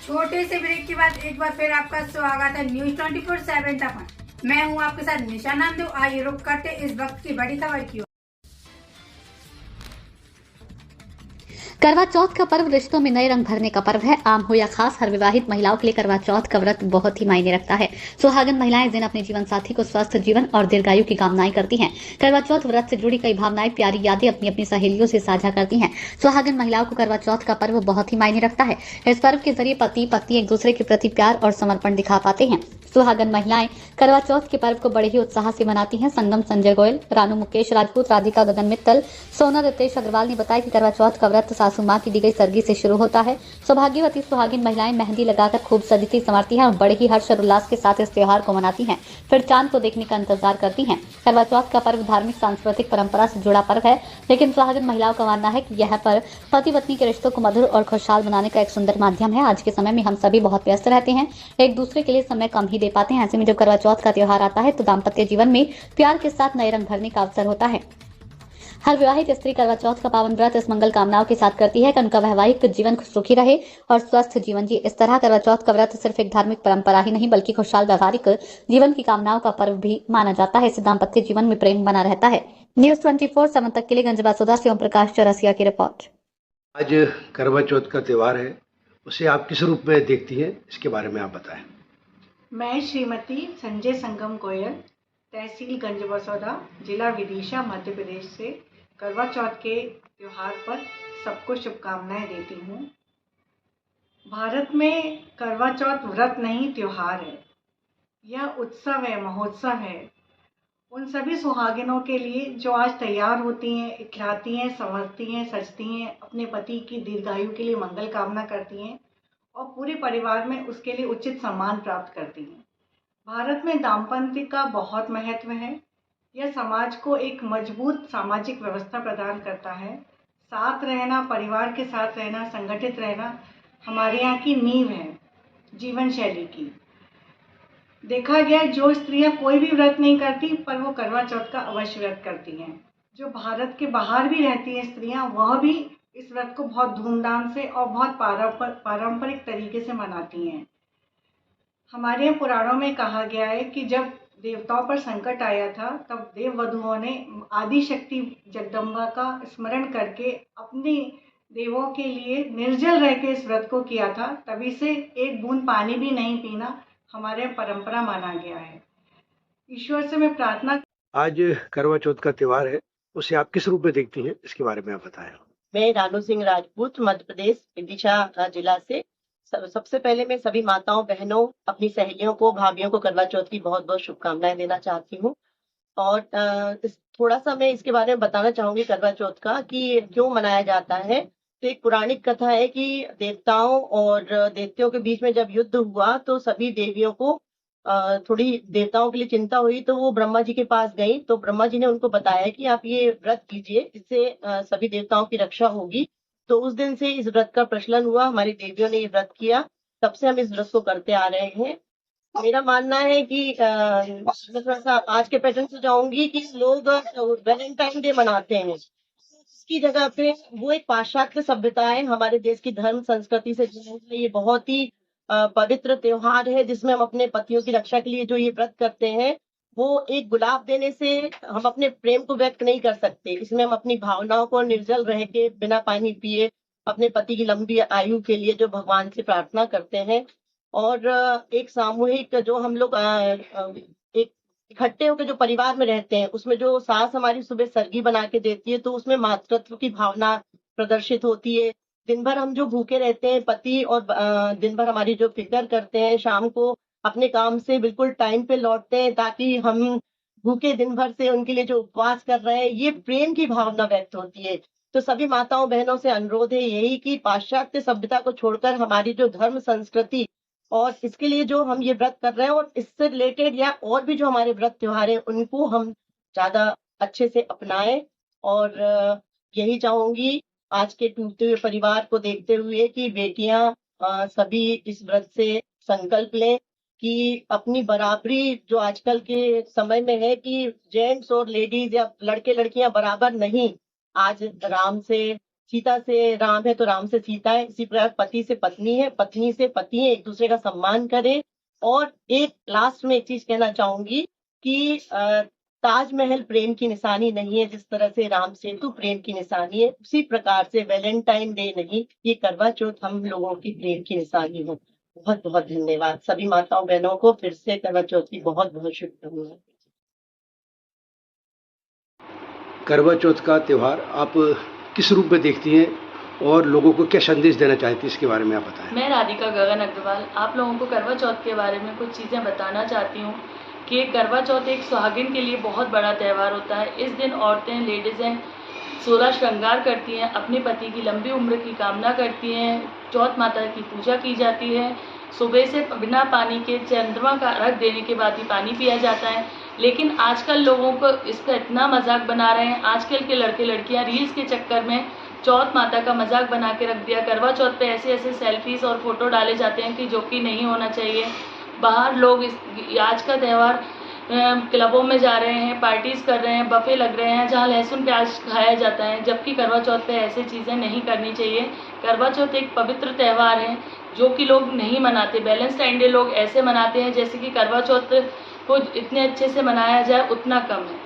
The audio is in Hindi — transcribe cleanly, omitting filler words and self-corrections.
छोटे से ब्रेक के बाद एक बार फिर आपका स्वागत है न्यूज 24/7 तक। मैं हूं आपके साथ निशा नंदू। आइए रुक करते इस वक्त की बड़ी खबर की ओर। करवा चौथ का पर्व रिश्तों में नए रंग भरने का पर्व है। आम हो या खास, हर विवाहित महिलाओं के लिए करवा चौथ का व्रत बहुत ही मायने रखता है। सुहागन महिलाएं इस दिन अपने जीवन साथी को स्वस्थ जीवन और दीर्घायु की कामनाएं करती हैं। करवा चौथ व्रत से जुड़ी कई भावनाएं, प्यारी यादें अपनी अपनी सहेलियों से साझा करती हैं। सुहागन महिलाओं को करवा चौथ का पर्व बहुत ही मायने रखता है। इस पर्व के जरिए पति पत्नी एक दूसरे के प्रति प्यार और समर्पण दिखा पाते हैं। सुहागन महिलाएं करवा चौथ के पर्व को बड़े ही उत्साह से मनाती हैं। संगम संजय गोयल, रानू मुकेश राजपूत, राधिका गगन मित्तल, सोना रितेश अग्रवाल ने बताया कि करवा चौथ का व्रत सासू मां की दी गई सरगी से शुरू होता है। सौभाग्यवती सुहागिन महिलाएं मेहंदी लगाकर खूब सजती संवरती हैं और बड़े ही हर्ष और उल्लास के साथ इस त्योहार को मनाती हैं। फिर चांद को देखने का इंतजार करती हैं। करवा चौथ का पर्व धार्मिक सांस्कृतिक परंपरा से जुड़ा पर्व है, लेकिन सुहागिन महिलाओं का मानना है कि यह पर्व पति पत्नी के रिश्तों को मधुर और खुशहाल बनाने का एक सुंदर माध्यम है। आज के समय में हम सभी बहुत व्यस्त रहते हैं, एक दूसरे के लिए समय कम ही दे पाते हैं। ऐसे में जब करवा चौथ का त्योहार आता है तो दाम्पत्य जीवन में प्यार के साथ नए रंग भरने का अवसर होता है। हर विवाहित स्त्री करवा चौथ का पावन व्रत इस मंगल कामनाओं के साथ करती है कि उनका वैवाहिक जीवन सुखी रहे और स्वस्थ जीवन जिए। इस तरह करवा चौथ का व्रत सिर्फ एक धार्मिक परंपरा ही नहीं, बल्कि खुशहाल व्यवहारिक जीवन की कामनाओं का पर्व भी माना जाता है। इससे दाम्पत्य जीवन में प्रेम बना रहता है। न्यूज 24/7 तक के लिए गंजबासुदा से ओम प्रकाश चौरसिया की रिपोर्ट। आज करवा चौथ का त्यौहार है, उसे आप किस रूप में देखती हैं, इसके बारे में आप बताएं। मैं श्रीमती संजय संगम गोयल, तहसील गंजबसौदा, जिला विदिशा, मध्य प्रदेश से करवा चौथ के त्यौहार पर सबको शुभकामनाएं देती हूँ। भारत में करवा चौथ व्रत नहीं, त्यौहार है। यह उत्सव है, महोत्सव है उन सभी सुहागिनों के लिए जो आज तैयार होती हैं, इखलाती हैं, संवरती हैं, सजती हैं, अपने पति की दीर्घायु के लिए मंगल कामना करती हैं और पूरे परिवार में उसके लिए उचित सम्मान प्राप्त करती हैं। भारत में दाम्पत्य का बहुत महत्व है। यह समाज को एक मजबूत सामाजिक व्यवस्था प्रदान करता है। साथ रहना, परिवार के साथ रहना, संगठित रहना हमारे यहाँ की नींव है जीवन शैली की। देखा गया जो स्त्रियां कोई भी व्रत नहीं करती, पर वो करवा चौथ का अवश्य व्रत करती हैं। जो भारत के बाहर भी रहती हैं स्त्रियां, वह भी इस व्रत को बहुत धूमधाम से और बहुत पारंपरिक तरीके से मनाती हैं। हमारे यहाँ पुराणों में कहा गया है कि जब देवताओं पर संकट आया था, तब देव वधुओं ने आदि शक्ति जगदम्बा का स्मरण करके अपने देवों के लिए निर्जल रह के इस व्रत को किया था। तभी से एक बूंद पानी भी नहीं पीना हमारे परंपरा माना गया है। ईश्वर से मैं प्रार्थना। आज करवा चौथ का त्यौहार है, उसे आप किस रूप में देखती हैं, इसके बारे में आप बताएं। मैं रानू सिंह राजपूत, मध्य प्रदेश, विदिशा जिला से। सबसे पहले मैं सभी माताओं, बहनों, अपनी सहेलियों को, भाभियों को करवा चौथ की बहुत बहुत शुभकामनाएं देना चाहती हूँ। और थोड़ा सा मैं इसके बारे में बताना चाहूंगी करवा चौथ का कि क्यों मनाया जाता है। तो एक पौराणिक कथा है कि देवताओं और दैत्यों के बीच में जब युद्ध हुआ तो सभी देवियों को थोड़ी देवताओं के लिए चिंता हुई, तो वो ब्रह्मा जी के पास गई। तो ब्रह्मा जी ने उनको बताया कि आप ये व्रत कीजिए, इससे सभी देवताओं की रक्षा होगी। तो उस दिन से इस व्रत का प्रचलन हुआ, हमारी देवियों ने ये व्रत किया, तब से हम इस व्रत को करते आ रहे हैं। मेरा मानना है कि मैं थोड़ा सा आज के पैटर्न से जाऊंगी कि लोग वैलेंटाइन डे मनाते हैं, इसकी जगह पे वो एक पाश्चात्य सभ्यता है। हमारे देश की धर्म संस्कृति से जुड़े हुए ये बहुत ही पवित्र त्योहार है, जिसमें हम अपने पतियों की रक्षा के लिए जो ये व्रत करते हैं, वो एक गुलाब देने से हम अपने प्रेम को व्यक्त नहीं कर सकते। इसमें हम अपनी भावनाओं को निर्जल रह के बिना पानी पिए अपने पति की लंबी आयु के लिए जो भगवान से प्रार्थना करते हैं। और एक सामूहिक जो हम लोग एक इकट्ठे होकर जो परिवार में रहते हैं, उसमें जो सास हमारी सुबह सरगी बना के देती है, तो उसमें मातृत्व की भावना प्रदर्शित होती है। दिन भर हम जो भूखे रहते हैं, पति और दिन भर हमारी जो फिक्र करते हैं, शाम को अपने काम से बिल्कुल टाइम पे लौटते हैं ताकि हम भूखे दिन भर से उनके लिए जो उपवास कर रहे हैं, ये प्रेम की भावना व्यक्त होती है। तो सभी माताओं बहनों से अनुरोध है यही कि पाश्चात्य सभ्यता को छोड़कर हमारी जो धर्म संस्कृति और इसके लिए जो हम ये व्रत कर रहे हैं और इससे रिलेटेड या और भी जो हमारे व्रत त्योहार हैं, उनको हम ज्यादा अच्छे से अपनाएं। और यही चाहूंगी आज के टूटते हुए परिवार को देखते हुए कि बेटियां सभी इस व्रत से संकल्प लें कि अपनी बराबरी जो आजकल के समय में है कि जेंट्स और लेडीज या लड़के लड़कियां बराबर नहीं। आज राम से सीता से राम है तो राम से सीता है, इसी प्रकार पति से पत्नी है, पत्नी से पति है, एक दूसरे का सम्मान करें। और एक लास्ट में एक चीज कहना चाहूंगी कि ताजमहल प्रेम की निशानी नहीं है, जिस तरह से राम सेतु प्रेम की निशानी है, उसी प्रकार से वैलेंटाइन डे नहीं, ये करवा चौथ हम लोगों की प्रेम की निशानी हो। बहुत बहुत धन्यवाद सभी माताओं बहनों को, फिर से करवा चौथ की बहुत बहुत शुभकामनाएं। करवा चौथ का त्यौहार आप किस रूप में देखती हैं और लोगों को क्या संदेश देना चाहती हैं, इसके बारे में आप बताएं। मैं राधिका गगन अग्रवाल आप लोगों को करवा चौथ के बारे में कुछ चीज़ें बताना चाहती हूँ कि करवा चौथ एक सुहागिन के लिए बहुत बड़ा त्यौहार होता है। इस दिन औरतें लेडीज़ें 16 श्रृंगार करती हैं, अपने पति की लंबी उम्र की कामना करती हैं। चौथ माता की पूजा की जाती है। सुबह से बिना पानी के चंद्रमा का अर्घ देने के बाद ही पानी पिया जाता है। लेकिन आजकल लोगों को इसका इतना मजाक बना रहे हैं, आजकल के लड़के लड़कियां रील्स के चक्कर में चौथ माता का मजाक बना के रख दिया। करवा चौथ पे ऐसे ऐसे सेल्फीज और फोटो डाले जाते हैं कि जो कि नहीं होना चाहिए। बाहर लोग आज का त्यौहार क्लबों में जा रहे हैं, पार्टीज कर रहे हैं, बफे लग रहे हैं जहाँ लहसुन प्याज खाया जाता है, जबकि करवा चौथ पे ऐसी चीज़ें नहीं करनी चाहिए। करवा चौथ एक पवित्र त्यौहार है जो कि लोग नहीं मनाते। वैलेंटाइन डे लोग ऐसे मनाते हैं जैसे कि करवा चौथ को इतने अच्छे से मनाया जाए उतना कम है।